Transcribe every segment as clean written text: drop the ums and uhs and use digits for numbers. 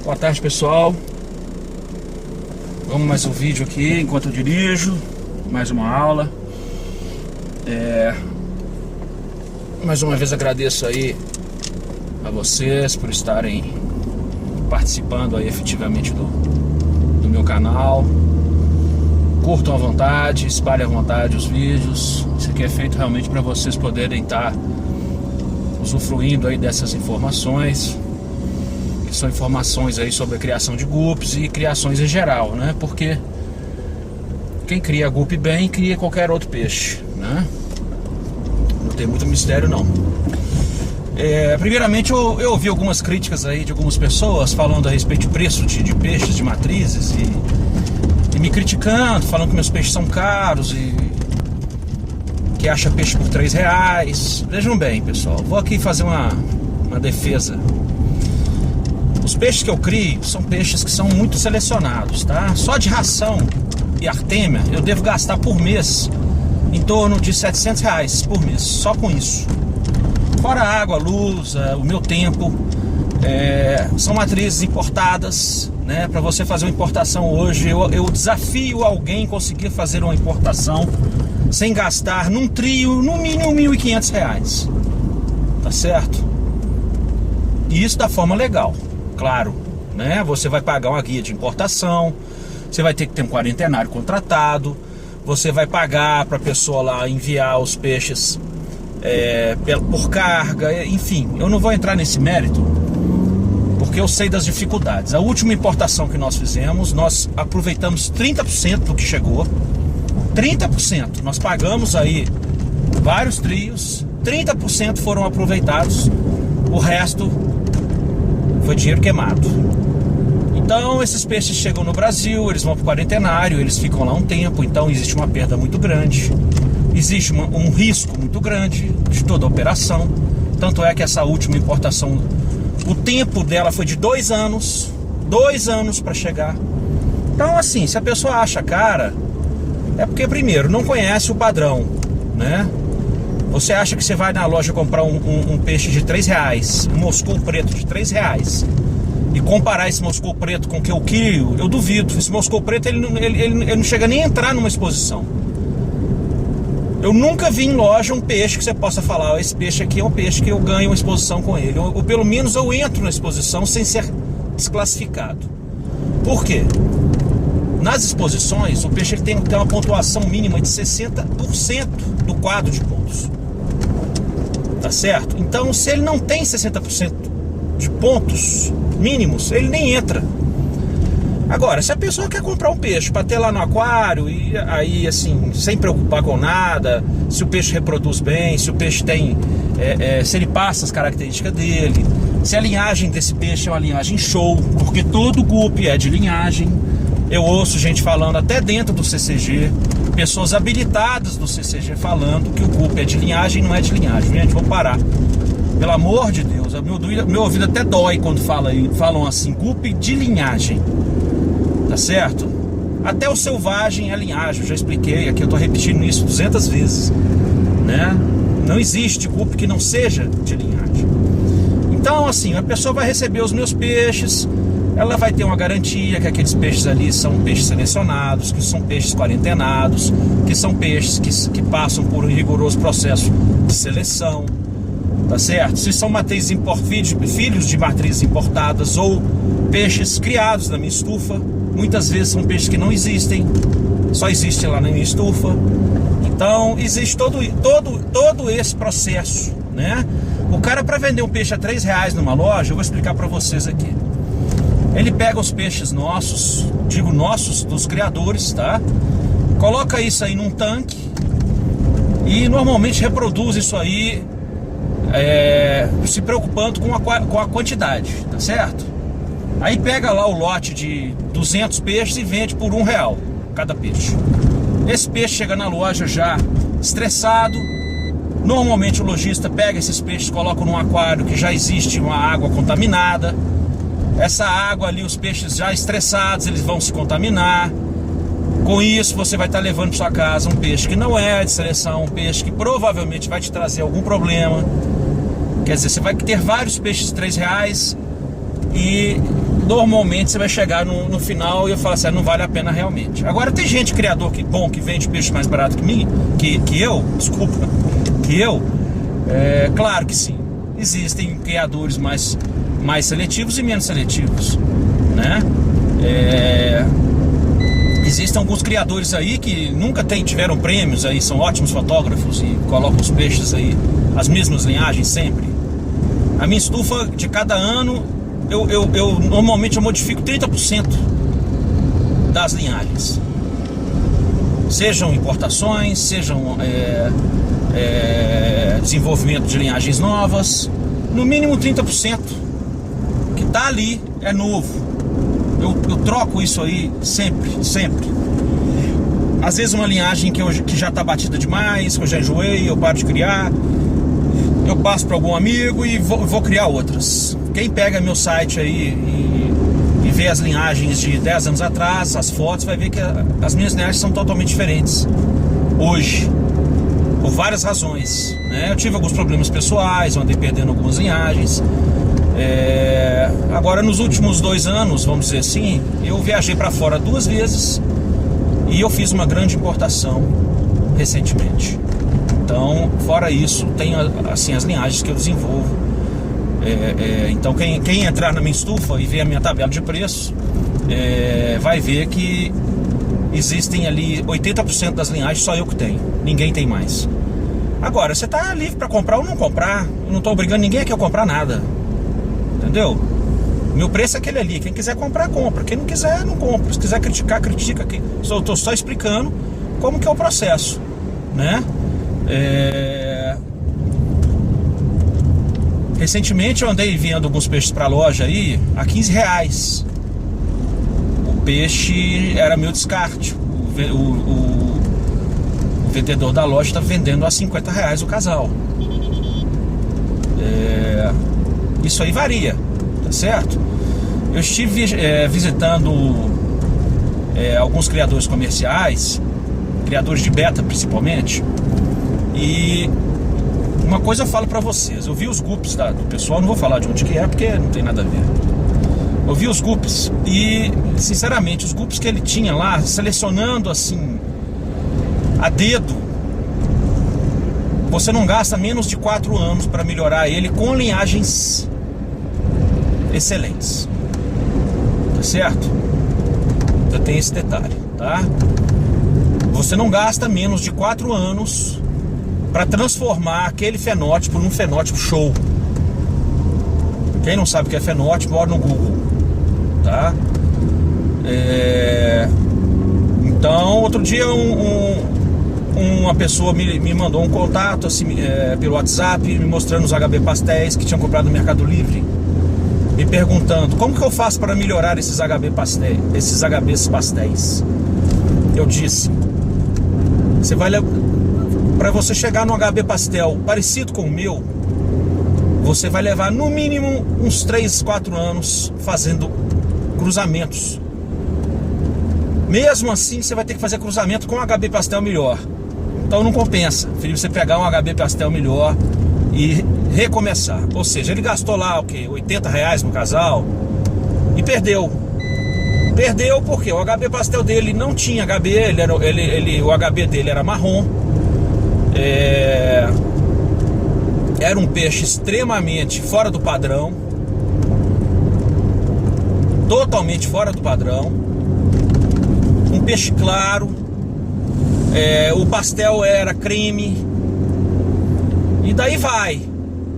Boa tarde, pessoal. Vamos mais um vídeo aqui enquanto eu dirijo. Mais uma aula. Mais uma vez agradeço aí a vocês por estarem participando aí efetivamente do meu canal. Curtam à vontade, espalhem à vontade os vídeos. Isso aqui é feito realmente para vocês poderem estar usufruindo aí dessas informações, que são informações aí sobre a criação de guppies e criações em geral, né? Porque quem cria guppy bem, cria qualquer outro peixe, né? Não tem muito mistério, não. Primeiramente, eu ouvi algumas críticas aí de algumas pessoas falando a respeito de preço de peixes, de matrizes e me criticando, falando que meus peixes são caros e que acha peixe por R$3. Vejam bem, pessoal, vou aqui fazer uma defesa. Os peixes que eu crio são peixes que são muito selecionados, tá? Só de ração e artêmia eu devo gastar por mês em torno de R$700 por mês, só com isso. Fora a água, a luz, o meu tempo. São matrizes importadas, né? Para você fazer uma importação hoje, eu desafio alguém conseguir fazer uma importação sem gastar num trio no mínimo R$1.500, tá certo? E isso da forma legal, claro, né? Você vai pagar uma guia de importação, você vai ter que ter um quarentenário contratado, você vai pagar para a pessoa lá enviar os peixes por carga, enfim, eu não vou entrar nesse mérito porque eu sei das dificuldades. A última importação que nós fizemos, nós aproveitamos 30% do que chegou. 30%, nós pagamos aí vários trios, 30% foram aproveitados, o resto foi dinheiro queimado. Então esses peixes chegam no Brasil, eles vão para o quarentenário, eles ficam lá um tempo, então existe uma perda muito grande, existe um risco muito grande de toda a operação. Tanto é que essa última importação, o tempo dela foi de 2 anos, 2 anos para chegar. Então assim, se a pessoa acha cara, é porque primeiro não conhece o padrão, né? Você acha que você vai na loja comprar um peixe de R$3, um moscou preto de R$3, e comparar esse moscou preto com o que eu crio, eu duvido. Esse moscou preto ele não chega nem a entrar numa exposição. Eu nunca vi em loja um peixe que você possa falar, esse peixe aqui é um peixe que eu ganho uma exposição com ele, ou pelo menos eu entro na exposição sem ser desclassificado. Por quê? Nas exposições, o peixe ele tem que ter uma pontuação mínima de 60% do quadro de pontos. Tá certo? Então, se ele não tem 60% de pontos mínimos, ele nem entra. Agora, se a pessoa quer comprar um peixe para ter lá no aquário e aí assim, sem preocupar com nada, se o peixe reproduz bem, se o peixe tem, se ele passa as características dele, se a linhagem desse peixe é uma linhagem show, porque todo guppy é de linhagem. Eu ouço gente falando até dentro do CCG, pessoas habilitadas do CCG falando que o guppy é de linhagem, não é de linhagem. Gente, vamos parar. Pelo amor de Deus, meu ouvido até dói quando falam assim, guppy de linhagem. Tá certo? Até o selvagem é linhagem, eu já expliquei aqui, eu tô repetindo isso 200 vezes, né? Não existe guppy que não seja de linhagem. Então assim, a pessoa vai receber os meus peixes, ela vai ter uma garantia que aqueles peixes ali são peixes selecionados, que são peixes quarentenados, que são peixes que passam por um rigoroso processo de seleção, tá certo? Se são filhos de matrizes importadas ou peixes criados na minha estufa, muitas vezes são peixes que não existem, só existem lá na minha estufa. Então existe todo esse processo, né? O cara, para vender um peixe a R$3 numa loja, eu vou explicar para vocês aqui. Ele pega os peixes nossos, digo nossos, dos criadores, tá? Coloca isso aí num tanque e normalmente reproduz isso aí, se preocupando com a quantidade, tá certo? Aí pega lá o lote de 200 peixes e vende por R$1 cada peixe. Esse peixe chega na loja já estressado. Normalmente o lojista pega esses peixes, coloca num aquário que já existe uma água contaminada. Essa água ali, os peixes já estressados, eles vão se contaminar. Com isso você vai estar levando para sua casa um peixe que não é de seleção, um peixe que provavelmente vai te trazer algum problema. Quer dizer, você vai ter vários peixes de R$3 e normalmente você vai chegar no final e eu falo assim, não vale a pena realmente. Agora tem gente, criador bom, que vende peixe mais barato que mim, que eu, desculpa, claro que sim. Existem criadores mais seletivos e menos seletivos, né? Existem alguns criadores aí que nunca tiveram prêmios aí, são ótimos fotógrafos e colocam os peixes aí, as mesmas linhagens sempre. A minha estufa, de cada ano, eu normalmente modifico 30% das linhagens. Sejam importações, sejam desenvolvimento de linhagens novas, no mínimo 30% que tá ali é novo. Eu troco isso aí sempre. Às vezes uma linhagem que já tá batida demais, que eu já enjoei, eu paro de criar, eu passo para algum amigo e vou criar outras. Quem pega meu site aí e vê as linhagens de 10 anos atrás, as fotos, vai ver que as minhas linhagens são totalmente diferentes hoje, por várias razões, né? Eu tive alguns problemas pessoais, eu andei perdendo algumas linhagens. Agora nos últimos 2 anos, vamos dizer assim, eu viajei para fora 2 vezes e eu fiz uma grande importação recentemente. Então, fora isso, tem assim as linhagens que eu desenvolvo. Então quem entrar na minha estufa e ver a minha tabela de preço, vai ver que existem ali 80% das linhagens só eu que tenho, ninguém tem mais. Agora, você está livre para comprar ou não comprar, eu não estou obrigando ninguém aqui a comprar nada, entendeu? Meu preço é aquele ali, quem quiser comprar, compra, quem não quiser, não compra, se quiser criticar, critica. Eu estou só explicando como que é o processo, né? Recentemente eu andei enviando alguns peixes para a loja aí a R$15. O peixe era meu descarte. O vendedor da loja está vendendo a R$50 o casal. Isso aí varia, tá certo? Eu estive visitando alguns criadores comerciais, criadores de beta principalmente, e uma coisa eu falo pra vocês, eu vi os guppies do pessoal, não vou falar de onde que é, porque não tem nada a ver. Eu vi os guppies e, sinceramente, os guppies que ele tinha lá, selecionando assim, a dedo, você não gasta menos de 4 anos para melhorar ele com linhagens excelentes, tá certo? Eu tenho esse detalhe, tá? Você não gasta menos de 4 anos para transformar aquele fenótipo num fenótipo show. Quem não sabe o que é fenótipo, olha no Google, tá? Então, outro dia uma pessoa me mandou um contato assim, pelo WhatsApp, me mostrando os HB pastéis que tinham comprado no Mercado Livre, me perguntando como que eu faço para melhorar esses HBs pastéis. Eu disse, para você chegar no HB pastel parecido com o meu, você vai levar no mínimo uns 3, 4 anos fazendo cruzamentos. Mesmo assim, você vai ter que fazer cruzamento com um HB pastel melhor. Então não compensa. Prefiro você pegar um HB pastel melhor e recomeçar. Ou seja, ele gastou lá o quê? R$80 no casal e perdeu. Perdeu porque o HB pastel dele não tinha HB, o HB dele era marrom. Era um peixe extremamente fora do padrão, totalmente fora do padrão. Um peixe claro, o pastel era creme, e daí vai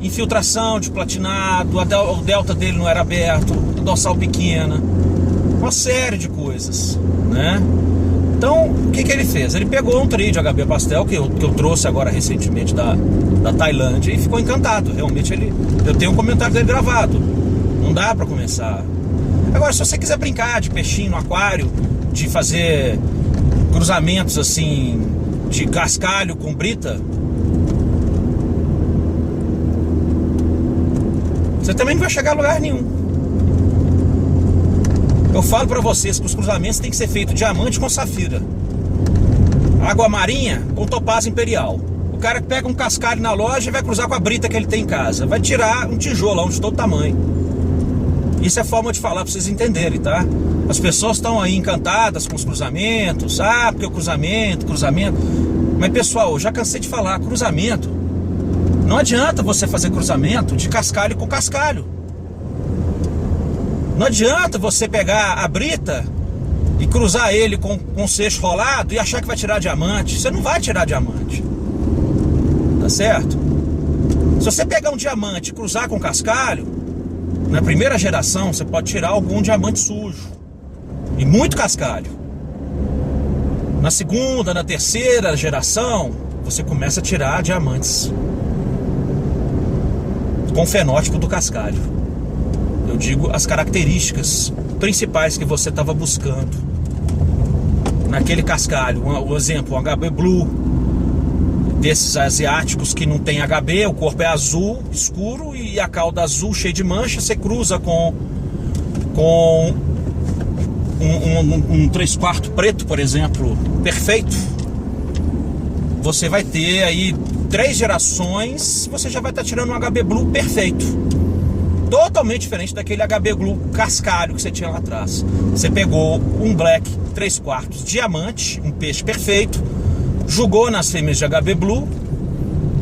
infiltração de platinado, o delta dele não era aberto, a dorsal pequena, uma série de coisas, né? Então, o que ele fez? Ele pegou um trio de HB pastel que eu trouxe agora recentemente da Tailândia e ficou encantado. Realmente eu tenho um comentário dele gravado. Não dá pra começar. Agora, se você quiser brincar de peixinho no aquário, de fazer cruzamentos assim, de cascalho com brita, você também não vai chegar a lugar nenhum. Eu falo pra vocês que os cruzamentos tem que ser feito diamante com safira, água marinha com topázio imperial. O cara que pega um cascalho na loja e vai cruzar com a brita que ele tem em casa, vai tirar um tijolão de todo tamanho. Isso é forma de falar para vocês entenderem, tá? As pessoas estão aí encantadas com os cruzamentos. Ah, porque o cruzamento. Mas pessoal, eu já cansei de falar, cruzamento. Não adianta você fazer cruzamento de cascalho com cascalho. Não adianta você pegar a brita e cruzar ele com seixo rolado e achar que vai tirar diamante. Você não vai tirar diamante. Tá certo? Se você pegar um diamante e cruzar com cascalho, na primeira geração você pode tirar algum diamante sujo e muito cascalho. Na segunda, na terceira geração, você começa a tirar diamantes com o fenótipo do cascalho. Eu digo as características principais que você estava buscando naquele cascalho. Um exemplo, um HB Blue, desses asiáticos que não tem HB, o corpo é azul escuro e a cauda azul cheia de mancha. Você cruza com um 3/4 preto, por exemplo, perfeito, você vai ter aí 3 gerações, você já vai estar tirando um HB Blue perfeito, totalmente diferente daquele HB Blue cascalho que você tinha lá atrás. Você pegou um Black 3/4 diamante, um peixe perfeito, jogou nas fêmeas de HB Blue,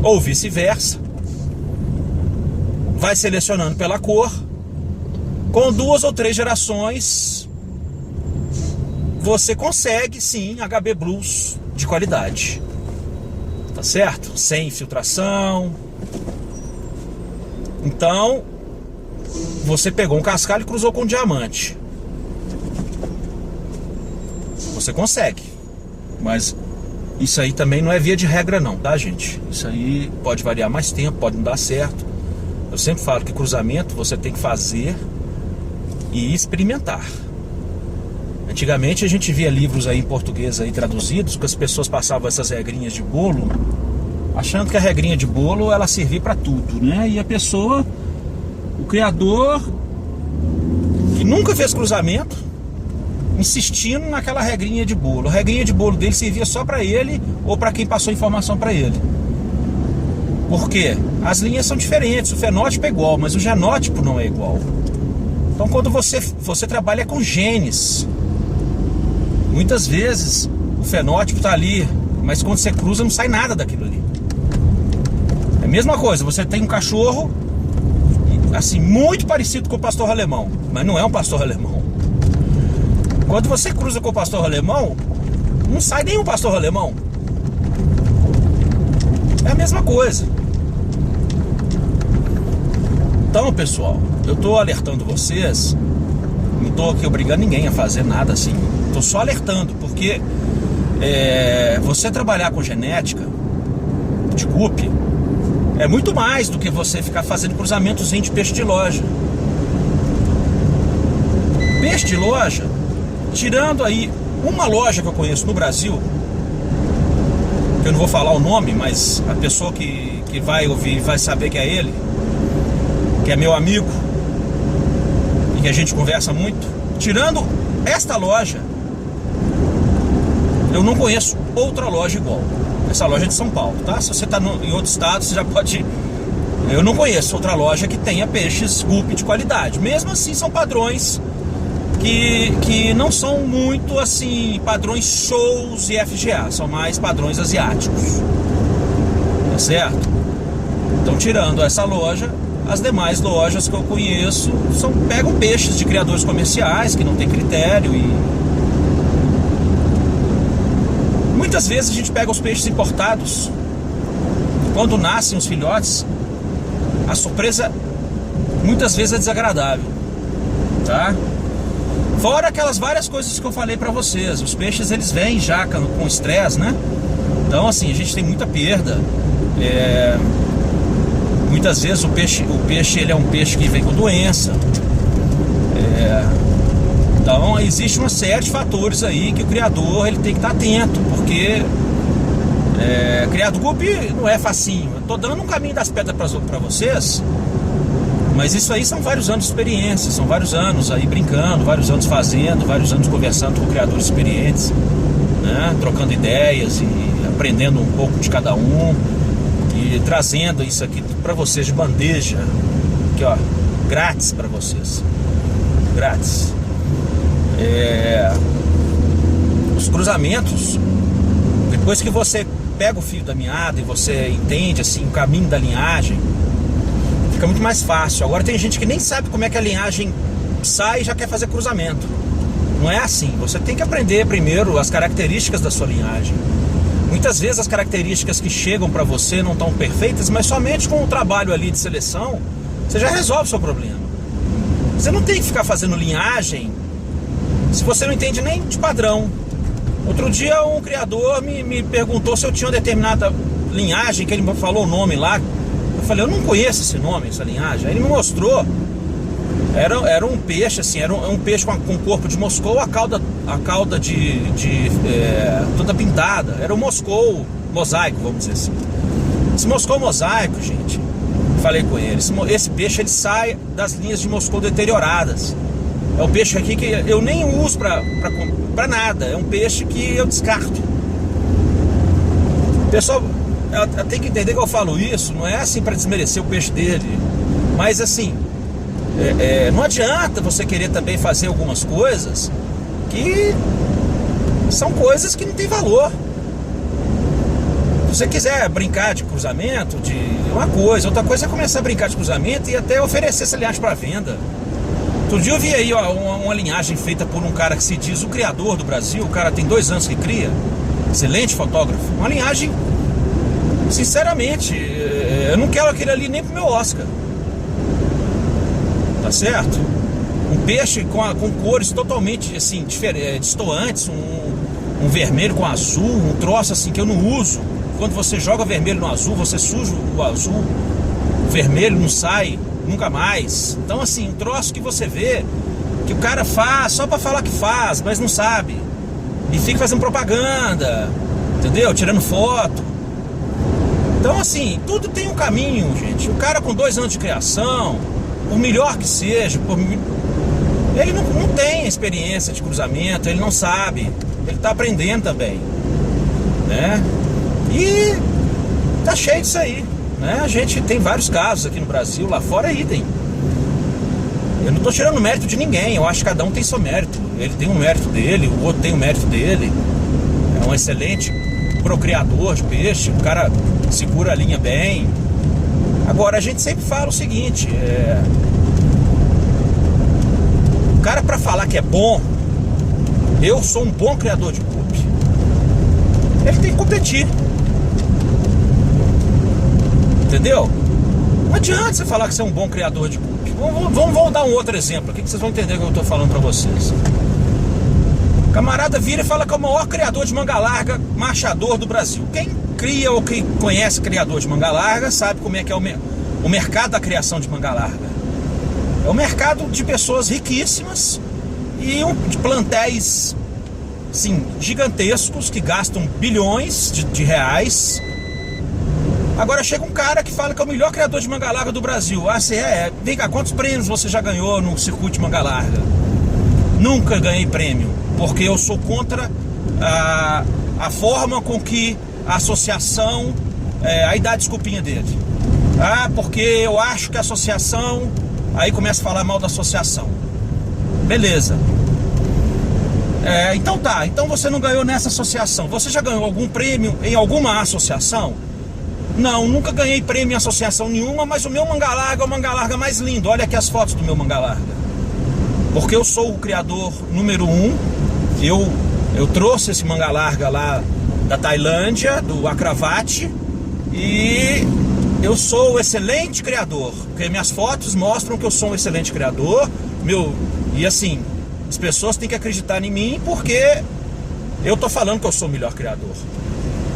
ou vice-versa, vai selecionando pela cor. Com 2 ou 3 gerações você consegue sim HB Blues de qualidade, tá certo? Sem infiltração. Então você pegou um cascalho e cruzou com um diamante, você consegue, mas isso aí também não é via de regra não, tá, gente? Isso aí pode variar mais tempo, pode não dar certo. Eu sempre falo que cruzamento você tem que fazer e experimentar. Antigamente a gente via livros aí em português aí traduzidos, que as pessoas passavam essas regrinhas de bolo, achando que a regrinha de bolo ela servia para tudo, né? E a pessoa, o criador, que nunca fez cruzamento, insistindo naquela regrinha de bolo. A regrinha de bolo dele servia só para ele ou para quem passou informação para ele. Por quê? As linhas são diferentes, o fenótipo é igual, mas o genótipo não é igual. Então quando você trabalha com genes, muitas vezes o fenótipo está ali, mas quando você cruza não sai nada daquilo ali. É a mesma coisa, você tem um cachorro assim, muito parecido com o pastor alemão, mas não é um pastor alemão. Quando você cruza com o pastor alemão, não sai nenhum pastor alemão. É a mesma coisa. Então, pessoal, eu estou alertando vocês. Não estou aqui obrigando ninguém a fazer nada assim. Estou só alertando, porque você trabalhar com genética de gupe é muito mais do que você ficar fazendo cruzamentos de peixe de loja. Peixe de loja, tirando aí uma loja que eu conheço no Brasil, que eu não vou falar o nome, mas a pessoa que vai ouvir vai saber que é ele, que é meu amigo e que a gente conversa muito. Tirando esta loja, eu não conheço outra loja igual. Essa loja é de São Paulo, tá? Se você está em outro estado, você já pode... Eu não conheço outra loja que tenha peixes gupe de qualidade. Mesmo assim, são padrões que não são muito assim padrões shows e FGA, são mais padrões asiáticos, tá certo? Então, tirando essa loja, as demais lojas que eu conheço pegam peixes de criadores comerciais que não tem critério. E muitas vezes a gente pega os peixes importados, quando nascem os filhotes, a surpresa muitas vezes é desagradável, tá? Fora aquelas várias coisas que eu falei pra vocês. Os peixes, eles vêm já com estresse, né? Então, assim, a gente tem muita perda. Muitas vezes o peixe ele é um peixe que vem com doença. Então, existe uma série de fatores aí que o criador ele tem que estar atento, porque criar do gupe não é facinho. Eu tô dando um caminho das pedras pra vocês, mas isso aí são vários anos de experiência, são vários anos aí brincando, vários anos fazendo, vários anos conversando com criadores experientes, né? Trocando ideias e aprendendo um pouco de cada um e trazendo isso aqui para vocês de bandeja, aqui ó, grátis para vocês. grátis. Os cruzamentos, depois que você pega o fio da meada e você entende assim o caminho da linhagem, fica muito mais fácil. Agora tem gente que nem sabe como é que a linhagem sai e já quer fazer cruzamento. Não é assim. Você tem que aprender primeiro as características da sua linhagem. Muitas vezes as características que chegam para você não estão perfeitas, mas somente com o trabalho ali de seleção você já resolve o seu problema. Você não tem que ficar fazendo linhagem se você não entende nem de padrão. Outro dia um criador me perguntou se eu tinha uma determinada linhagem, que ele me falou o nome lá. Eu falei, eu não conheço esse nome, essa linhagem. Aí ele me mostrou. Era um peixe, assim, era um peixe com corpo de moscou, a cauda toda pintada. Era um moscou mosaico, vamos dizer assim. Esse moscou mosaico, gente, falei com ele, esse peixe ele sai das linhas de moscou deterioradas. É um peixe aqui que eu nem uso pra nada. É um peixe que eu descarto. Pessoal, tem que entender que eu falo isso, não é assim para desmerecer o peixe dele, mas assim, não adianta você querer também fazer algumas coisas que são coisas que não tem valor. Se você quiser brincar de cruzamento, de uma coisa, outra coisa é começar a brincar de cruzamento e até oferecer essa linhagem para venda. Outro dia eu vi aí uma linhagem feita por um cara que se diz o criador do Brasil. O cara tem 2 anos que cria, excelente fotógrafo. Uma linhagem, sinceramente, eu não quero aquele ali nem pro meu Oscar. Tá certo? Um peixe com cores totalmente assim, distoantes, um vermelho com azul, um troço assim que eu não uso. Quando você joga vermelho no azul, você suja o azul, o vermelho não sai nunca mais. Então assim, um troço que você vê que o cara faz só pra falar que faz, mas não sabe, e fica fazendo propaganda, entendeu? Tirando foto. Então assim, tudo tem um caminho, gente. O cara com 2 anos de criação, por melhor que seja, ele não tem experiência de cruzamento, ele não sabe, ele tá aprendendo também, né? E tá cheio disso aí, né? A gente tem vários casos aqui no Brasil, lá fora é idem. Eu não tô tirando mérito de ninguém, eu acho que cada um tem seu mérito. Ele tem um mérito dele, o outro tem um mérito dele. É um excelente procriador de peixe, o cara segura a linha bem. Agora a gente sempre fala o seguinte, o cara, para falar que é bom, eu sou um bom criador de cupe, ele tem que competir. Entendeu? Não adianta você falar que você é um bom criador de cupe. Vamos dar um outro exemplo aqui que vocês vão entender o que eu estou falando para vocês. O camarada vira e fala que é o maior criador de manga larga, machador do Brasil. Quem cria ou quem conhece criador de manga larga sabe como é que é o mercado da criação de manga larga. É um mercado de pessoas riquíssimas e de plantéis, sim, gigantescos que gastam bilhões de reais. Agora chega um cara que fala que é o melhor criador de manga larga do Brasil. Ah, você vem cá, quantos prêmios você já ganhou no circuito de manga larga? Nunca ganhei prêmio, porque eu sou contra a forma com que a associação, aí dá a desculpinha dele. Ah, porque eu acho que a associação, aí começa a falar mal da associação. Beleza. Então tá, então você não ganhou nessa associação. Você já ganhou algum prêmio em alguma associação? Não, nunca ganhei prêmio em associação nenhuma, mas o meu manga larga é o manga larga mais lindo. Olha aqui as fotos do meu manga larga. Porque eu sou o criador número 1. Eu trouxe esse manga larga lá da Tailândia, do Akravati, e eu sou o excelente criador. Porque minhas fotos mostram que eu sou um excelente criador. E assim, as pessoas têm que acreditar em mim porque eu tô falando que eu sou o melhor criador.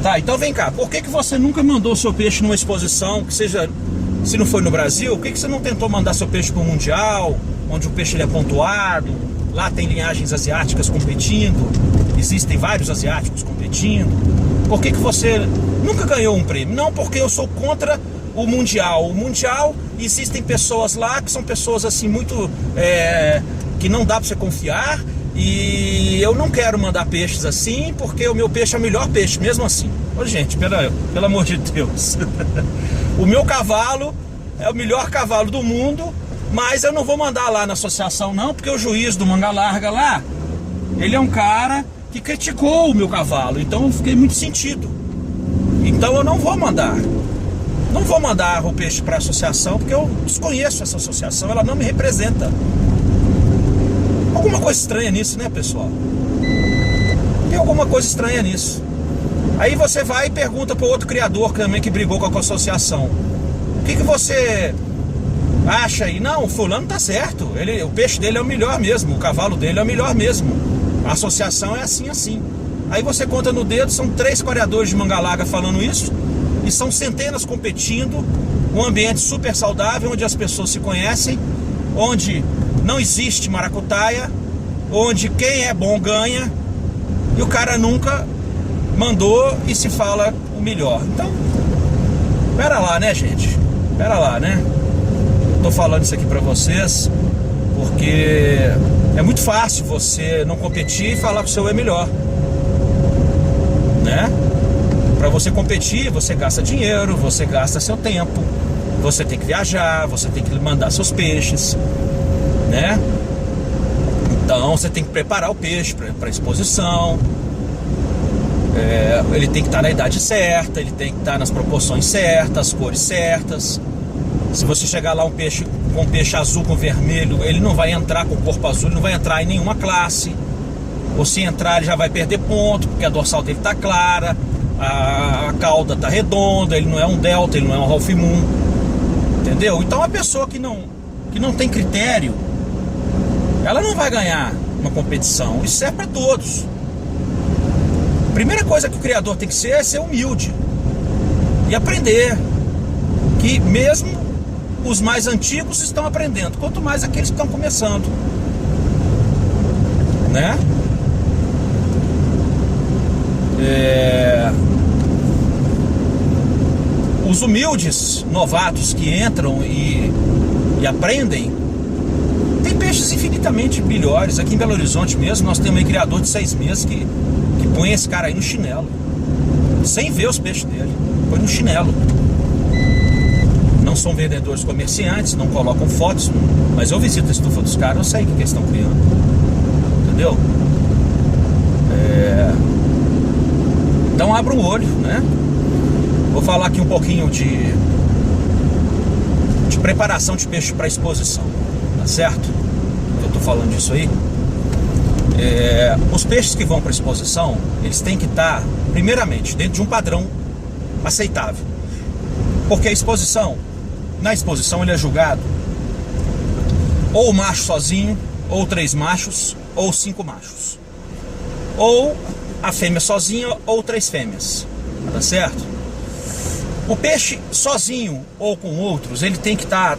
Tá, então vem cá, por que você nunca mandou seu peixe numa exposição, que seja, se não foi no Brasil, por que você não tentou mandar seu peixe para o Mundial, onde o peixe ele é pontuado, lá tem linhagens asiáticas competindo, existem vários asiáticos competindo, por que você nunca ganhou um prêmio? Não, porque eu sou contra o Mundial. O Mundial, existem pessoas lá que são pessoas assim muito, que não dá para você confiar. E eu não quero mandar peixes assim, porque o meu peixe é o melhor peixe, mesmo assim. Ô gente, pelo amor de Deus. O meu cavalo é o melhor cavalo do mundo Mas eu não vou mandar lá na associação não, porque o juiz do Manga Larga lá, ele é um cara que criticou o meu cavalo, então eu fiquei muito sentido. Então eu não vou mandar. Não vou mandar o peixe para a associação, porque eu desconheço essa associação, ela não me representa. Alguma coisa estranha nisso, né, pessoal? Tem alguma coisa estranha nisso. Aí você vai e pergunta para o outro criador também que brigou com a associação: o que você acha aí? Não, o fulano tá certo, o peixe dele é o melhor mesmo, o cavalo dele é o melhor mesmo, a associação é assim, assim. Aí você conta no dedo, são 3 criadores de Manga Larga falando isso, e são centenas competindo, um ambiente super saudável, onde as pessoas se conhecem, onde não existe maracutaia, onde quem é bom ganha, e o cara nunca mandou e se fala o melhor. Então, pera lá, né, gente? Pera lá, né? Tô falando isso aqui pra vocês porque é muito fácil você não competir e falar que o seu é melhor, né? Pra você competir, você gasta dinheiro, você gasta seu tempo, você tem que viajar, você tem que mandar seus peixes, né? Então você tem que preparar o peixe para exposição. Ele tem que estar na idade certa, ele tem que estar nas proporções certas, as cores certas. Se você chegar lá com peixe azul com vermelho, ele não vai entrar com o corpo azul, ele não vai entrar em nenhuma classe. Ou se entrar, ele já vai perder ponto, porque a dorsal dele está clara, a cauda está redonda, ele não é um delta, ele não é um Ralph Moon, entendeu? Então a pessoa que não tem critério, ela não vai ganhar uma competição. Isso é para todos. A primeira coisa que o criador tem que ser é ser humilde e aprender que mesmo os mais antigos estão aprendendo, quanto mais aqueles que estão começando, né? Os humildes novatos que entram e aprendem, tem peixes infinitamente melhores. Aqui em Belo Horizonte mesmo, nós temos um criador de 6 meses que põe esse cara aí no chinelo, sem ver os peixes dele, põe no chinelo. Não são vendedores comerciantes, não colocam fotos, mas eu visito a estufa dos caras, eu sei o que eles estão criando, entendeu? Então abra um olho, né? Vou falar aqui um pouquinho de preparação de peixe para exposição, tá certo? Eu tô falando disso aí. Os peixes que vão para exposição, eles têm que estar, primeiramente, dentro de um padrão aceitável, porque na exposição ele é julgado ou o macho sozinho, ou 3 machos, ou 5 machos, ou a fêmea sozinha, ou 3 fêmeas, tá certo? O peixe sozinho ou com outros, ele tem que estar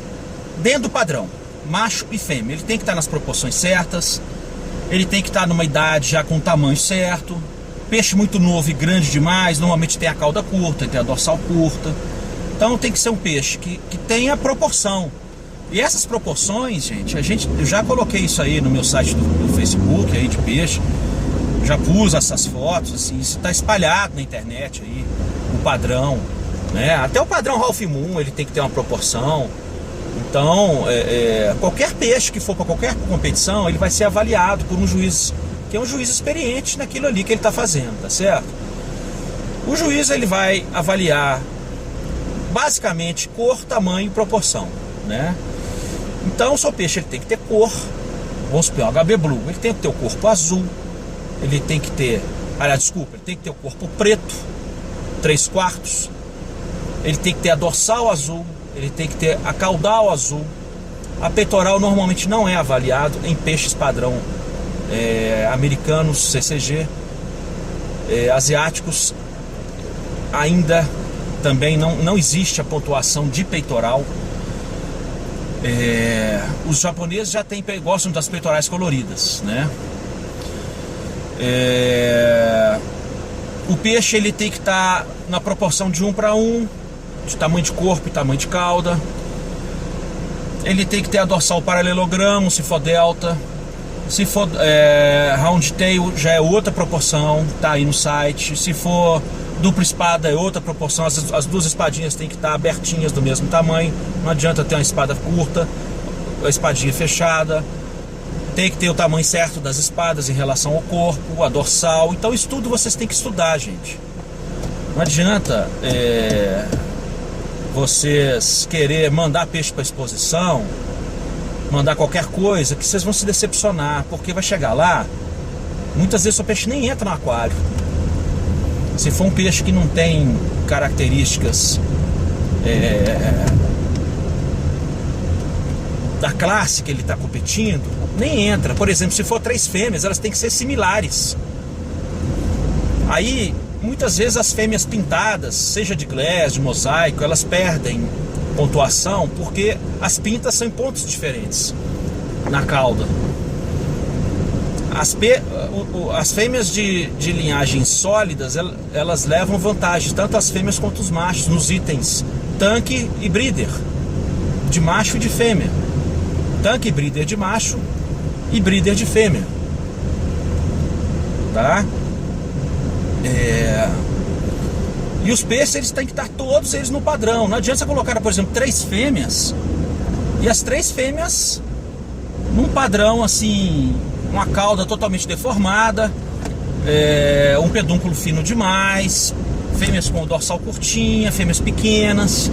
dentro do padrão, macho e fêmea. Ele tem que estar nas proporções certas, ele tem que estar numa idade já com o tamanho certo. Peixe muito novo e grande demais, normalmente tem a cauda curta, tem a dorsal curta. Então tem que ser um peixe que tenha proporção. E essas proporções, gente, eu já coloquei isso aí no meu site do Facebook aí de peixe. Já pus essas fotos, assim, isso está espalhado na internet aí, o padrão, né? Até o padrão Ralph Moon, ele tem que ter uma proporção. Então, qualquer peixe que for para qualquer competição, ele vai ser avaliado por um juiz, que é um juiz experiente naquilo ali que ele está fazendo, tá certo? O juiz, ele vai avaliar basicamente cor, tamanho e proporção, né? Então o seu peixe, ele tem que ter cor. Vamos supor, o HB Blue, ele tem que ter o corpo azul, ele tem que ter, ele tem que ter o corpo preto, 3/4, ele tem que ter a dorsal azul, ele tem que ter a caudal azul. A peitoral normalmente não é avaliado em peixes padrão americanos, CCG, asiáticos, ainda também não existe a pontuação de peitoral. Os japoneses já gostam das peitorais coloridas, né? O peixe, ele tem que estar na proporção de 1:1, de tamanho de corpo e tamanho de cauda. Ele tem que ter a dorsal paralelogramo, se for delta. Se for round tail, já é outra proporção, tá aí no site. Se for dupla espada, é outra proporção. As duas espadinhas têm que estar abertinhas do mesmo tamanho. Não adianta ter uma espada curta. a espadinha fechada, tem que ter o tamanho certo das espadas em relação ao corpo, a dorsal. Então isso tudo vocês têm que estudar, gente. Não adianta vocês querer mandar peixe para exposição, mandar qualquer coisa, que vocês vão se decepcionar, porque vai chegar lá, muitas vezes o peixe nem entra no aquário. Se for um peixe que não tem características da classe que ele está competindo, nem entra. Por exemplo, se for 3 fêmeas, elas têm que ser similares. Aí, muitas vezes as fêmeas pintadas, seja de glass, de mosaico, elas perdem pontuação porque as pintas são em pontos diferentes na cauda. As fêmeas de linhagens sólidas, elas levam vantagem, tanto as fêmeas quanto os machos, nos itens tanque e breeder, de macho e de fêmea. Tanque e breeder de macho e breeder de fêmea. Tá? E os peixes, eles têm que estar todos eles no padrão. Não adianta você colocar, por exemplo, 3 fêmeas e as 3 fêmeas num padrão assim, uma cauda totalmente deformada, um pedúnculo fino demais, fêmeas com dorsal curtinha, fêmeas pequenas.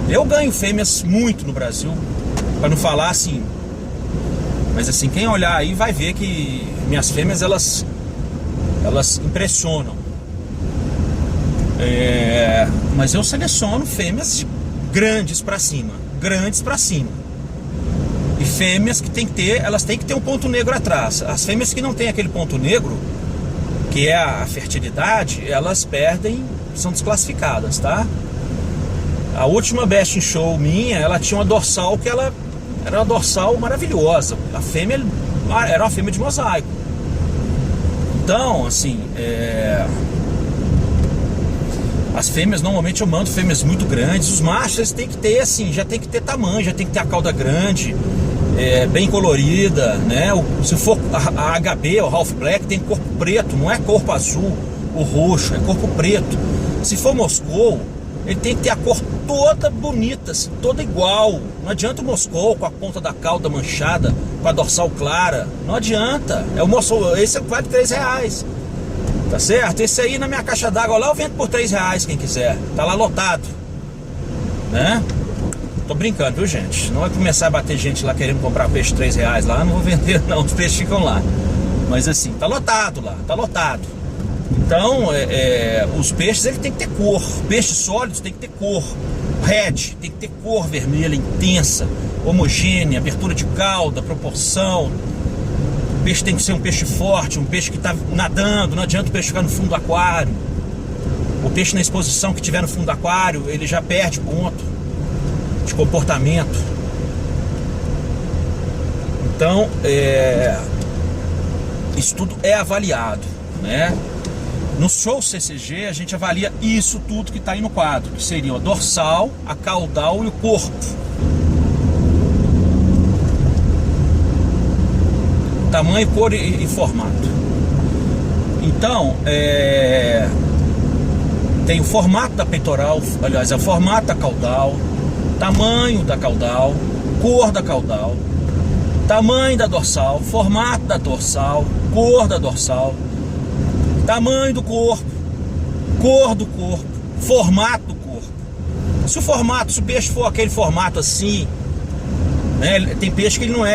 Eu ganho fêmeas muito no Brasil, para não falar assim, mas assim, quem olhar aí vai ver que minhas fêmeas, elas impressionam. Mas eu seleciono fêmeas grandes para cima, e fêmeas que elas têm que ter um ponto negro atrás. As fêmeas que não tem aquele ponto negro, que é a fertilidade, elas perdem, são desclassificadas, tá? A última Best in Show minha, ela tinha uma dorsal que ela era uma dorsal maravilhosa. A fêmea era uma fêmea de mosaico. Então, assim, as fêmeas, normalmente eu mando fêmeas muito grandes. Os machos, eles têm que ter, assim, já tem que ter tamanho, já tem que ter a cauda grande, bem colorida, né? Se for a HB, o Half Black, tem corpo preto, não é corpo azul ou roxo, é corpo preto. Se for Moscou, ele tem que ter a cor toda bonita, assim, toda igual. Não adianta o Moscou com a ponta da cauda manchada, com a dorsal clara. Não adianta. É o Moscou, esse vale R$3. Tá certo? Esse aí na minha caixa d'água lá eu vendo por R$3, quem quiser. Tá lá lotado, né? Tô brincando, viu, gente? Não vai começar a bater gente lá querendo comprar peixe R$3 lá. Não vou vender não, os peixes ficam lá. Mas assim, tá lotado lá, tá lotado. Então, os peixes, ele tem que ter cor. Peixes sólidos tem que ter cor. Red tem que ter cor vermelha intensa, homogênea, abertura de cauda, proporção. O peixe tem que ser um peixe forte, um peixe que está nadando. Não adianta o peixe ficar no fundo do aquário. O peixe na exposição que estiver no fundo do aquário, ele já perde ponto de comportamento. Então, isso tudo é avaliado, né? No show CCG a gente avalia isso tudo que está aí no quadro, que seriam a dorsal, a caudal e o corpo. Tamanho, cor e formato. Então, tem o formato da peitoral, aliás, é o formato da caudal, tamanho da caudal, cor da caudal, tamanho da dorsal, formato da dorsal, cor da dorsal, tamanho do corpo, cor do corpo, formato do corpo. Se o peixe for aquele formato assim, né, tem peixe que ele não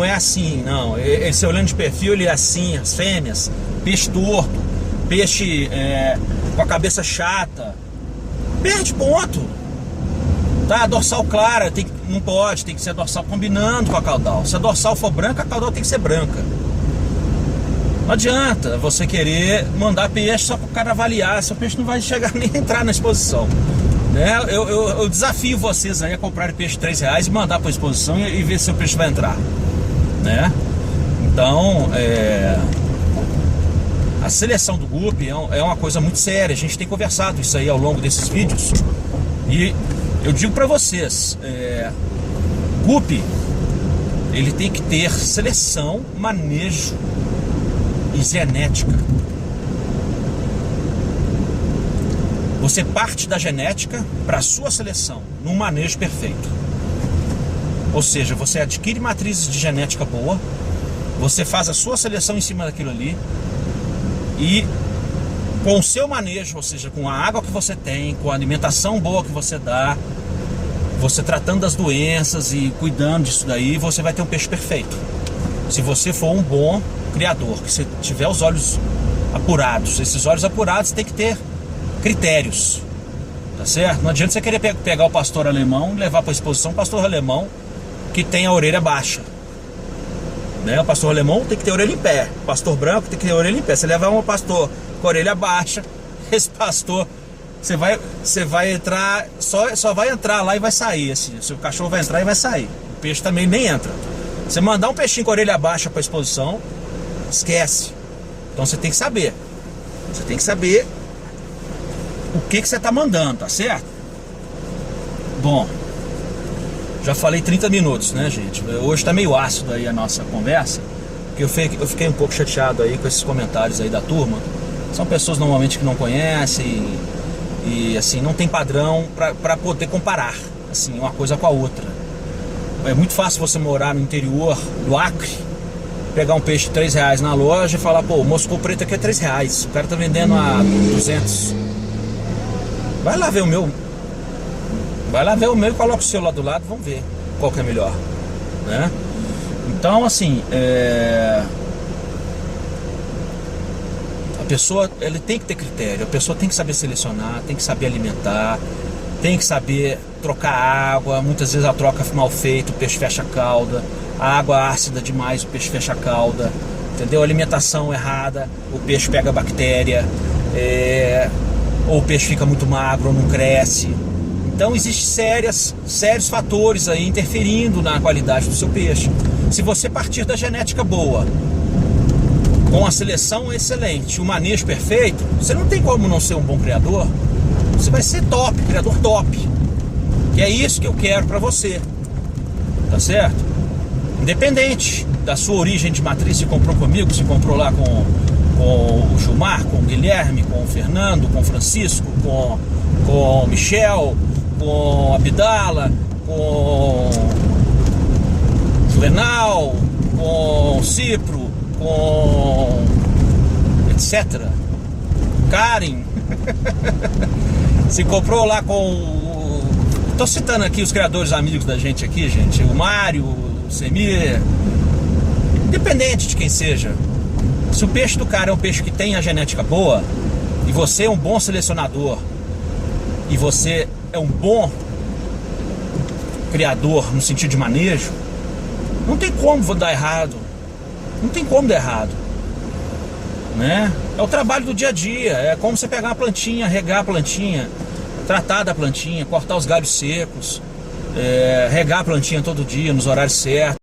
é assim, não. Você olhando de perfil, ele é assim, as fêmeas, peixe torto, peixe com a cabeça chata, perde ponto. Tá? A dorsal clara, não pode, tem que ser a dorsal combinando com a caudal. Se a dorsal for branca, a caudal tem que ser branca. Não adianta você querer mandar peixe só para o cara avaliar, seu peixe não vai chegar nem entrar na exposição, né? Eu desafio vocês aí a comprarem peixe R$3 e mandar para a exposição e ver se seu peixe vai entrar, né? Então, a seleção do guppy é uma coisa muito séria. A gente tem conversado isso aí ao longo desses vídeos. E eu digo para vocês, guppy, ele tem que ter seleção, manejo e genética. Você parte da genética para a sua seleção, num manejo perfeito. Ou seja, você adquire matrizes de genética boa, você faz a sua seleção em cima daquilo ali e com o seu manejo, ou seja, com a água que você tem, com a alimentação boa que você dá, você tratando das doenças e cuidando disso daí, você vai ter um peixe perfeito. Se você for um bom criador, que você tiver os olhos apurados. Esses olhos apurados tem que ter critérios, tá certo? Não adianta você querer pegar o pastor alemão e levar para a exposição o pastor alemão que tem a orelha baixa, né? O pastor alemão tem que ter a orelha em pé, o pastor branco tem que ter a orelha em pé. Você levar um pastor com a orelha baixa, esse pastor, você vai entrar, só vai entrar lá e vai sair, assim. O seu cachorro vai entrar e vai sair, o peixe também nem entra. Você mandar um peixinho com a orelha baixa para a exposição, esquece. Então você tem que saber, o que você está mandando, tá certo? Bom, já falei 30 minutos, né, gente? Hoje tá meio ácido aí a nossa conversa, porque eu fiquei um pouco chateado aí com esses comentários aí da turma. São pessoas normalmente que não conhecem e assim, não tem padrão para poder comparar, assim, uma coisa com a outra. É muito fácil você morar no interior do Acre, pegar um peixe de R$3 na loja e falar, pô, o moscou preto aqui é R$3, o cara tá vendendo a 200. Vai lá ver o meu e coloca o seu lá do lado, vamos ver qual que é melhor, né? Então, assim, a pessoa, ela tem que ter critério, a pessoa tem que saber selecionar, tem que saber alimentar, tem que saber trocar água. Muitas vezes a troca mal feita, o peixe fecha a cauda, a água ácida demais, o peixe fecha a cauda, entendeu? A alimentação errada, o peixe pega bactéria, ou o peixe fica muito magro, ou não cresce. Então existem sérios fatores aí interferindo na qualidade do seu peixe. Se você partir da genética boa, com a seleção excelente, o manejo perfeito, você não tem como não ser um bom criador. Você vai ser top, criador top. Que é isso que eu quero pra você, tá certo? Independente da sua origem de matriz, se comprou comigo, se comprou lá com o Gilmar, com o Guilherme, com o Fernando, com o Francisco, com o Michel, com o Abdala, com o Juvenal, com o Cipro, com etc. Karen. Se comprou lá com tô citando aqui os criadores amigos da gente aqui, gente. O Mário, o Semir. Independente de quem seja, se o peixe do cara é um peixe que tem a genética boa, e você é um bom selecionador, e você é um bom criador no sentido de manejo, não tem como dar errado. Não tem como dar errado, né? É o trabalho do dia a dia. É como você pegar uma plantinha, regar a plantinha, tratar da plantinha, cortar os galhos secos, regar a plantinha todo dia nos horários certos.